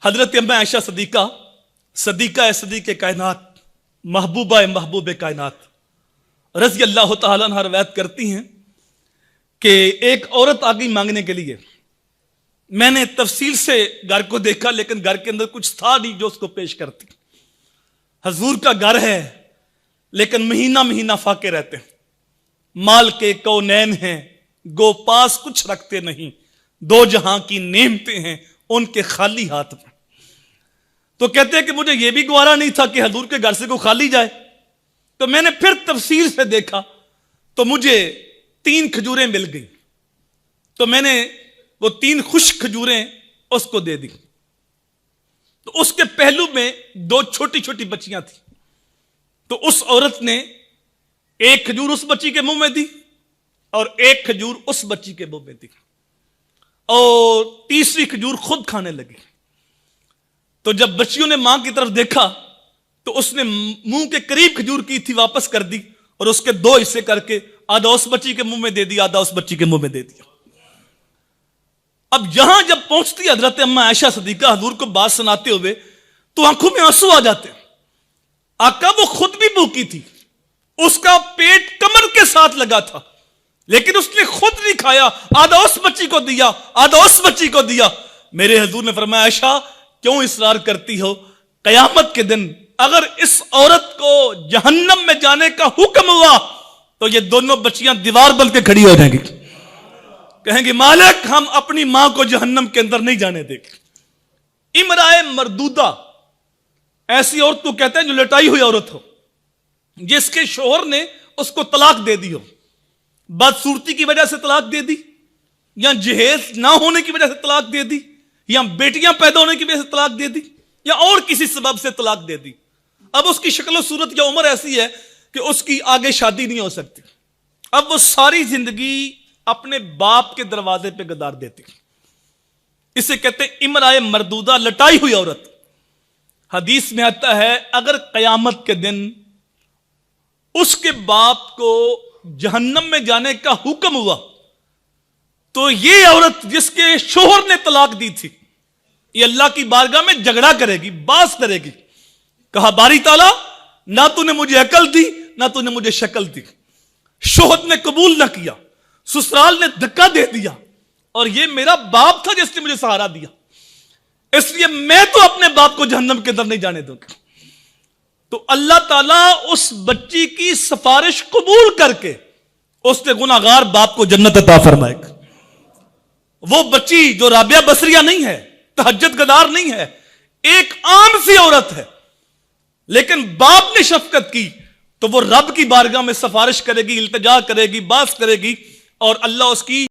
حضرت اما عائشہ صدیقہ صدیق کائنات، محبوبہ محبوب کائنات رضی اللہ تعالیٰ عنہ روایت کرتی ہیں کہ ایک عورت آ گئی مانگنے کے لیے. میں نے تفصیل سے گھر کو دیکھا لیکن گھر کے اندر کچھ تھا نہیں جو اس کو پیش کرتی. حضور کا گھر ہے لیکن مہینہ مہینہ فاقے رہتے ہیں. مال کے کونین ہیں گو پاس کچھ رکھتے نہیں، دو جہاں کی نعمتیں ہیں ان کے خالی ہاتھ میں. تو کہتے ہیں کہ مجھے یہ بھی گوارا نہیں تھا کہ حضور کے گھر سے کوئی خالی جائے. تو میں نے پھر تفصیل سے دیکھا تو مجھے 3 کھجوریں مل گئیں. تو میں نے وہ 3 خشک کھجوریں اس کو دے دی. تو اس کے پہلو میں 2 چھوٹی چھوٹی بچیاں تھیں. تو اس عورت نے 1 کھجور اس بچی کے منہ میں دی اور 1 کھجور اس بچی کے منہ میں دی اور تیسری کھجور خود کھانے لگی. تو جب بچیوں نے ماں کی طرف دیکھا تو اس نے منہ کے قریب کھجور کی تھی واپس کر دی اور اس کے 2 حصے کر کے آدھا اس بچی کے منہ میں دے دیا، آدھا اس بچی کے منہ میں دے دیا. اب یہاں جب پہنچتی حضرت اما عائشہ صدیقہ حضور کو بات سناتے ہوئے تو آنکھوں میں آنسو آ جاتے. آقا وہ خود بھی بھوکی تھی، اس کا پیٹ کمر کے ساتھ لگا تھا لیکن اس نے خود نہیں کھایا، آدھا اس بچی کو دیا آدھا اس بچی کو دیا. میرے حضور نے فرمایا عائشہ کیوں اصرار کرتی ہو؟ قیامت کے دن اگر اس عورت کو جہنم میں جانے کا حکم ہوا تو یہ دونوں بچیاں دیوار بن کے کھڑی ہو جائیں گی، کہیں گی مالک ہم اپنی ماں کو جہنم کے اندر نہیں جانے دیں گے. امرائے مردودہ ایسی عورت کو کہتے ہیں جو لٹائی ہوئی عورت ہو، جس کے شوہر نے اس کو طلاق دے دی ہو، بدصورتی کی وجہ سے طلاق دے دی یا جہیز نہ ہونے کی وجہ سے طلاق دے دی یا بیٹیاں پیدا ہونے کی وجہ سے طلاق دے دی یا اور کسی سبب سے طلاق دے دی. اب اس کی شکل و صورت یا عمر ایسی ہے کہ اس کی آگے شادی نہیں ہو سکتی. اب وہ ساری زندگی اپنے باپ کے دروازے پہ گزار دیتی. اسے کہتے ہیں امرائے مردودہ، لٹائی ہوئی عورت. حدیث میں آتا ہے اگر قیامت کے دن اس کے باپ کو جہنم میں جانے کا حکم ہوا تو یہ عورت جس کے شوہر نے طلاق دی تھی یہ اللہ کی بارگاہ میں جھگڑا کرے گی، باس کرے گی. کہا باری تعالیٰ نہ تو نے مجھے عقل دی نہ تو نے مجھے شکل دی، شوہر نے قبول نہ کیا، سسرال نے دھکا دے دیا اور یہ میرا باپ تھا جس نے مجھے سہارا دیا، اس لیے میں تو اپنے باپ کو جہنم کے اندر نہیں جانے دوں گا. تو اللہ تعالیٰ اس بچی کی سفارش قبول کر کے اس کے گناہگار باپ کو جنت عطا فرمائے گا. وہ بچی جو رابعہ بصریہ نہیں ہے، تہجد گزار نہیں ہے، ایک عام سی عورت ہے لیکن باپ نے شفقت کی تو وہ رب کی بارگاہ میں سفارش کرے گی، التجا کرے گی، باس کرے گی اور اللہ اس کی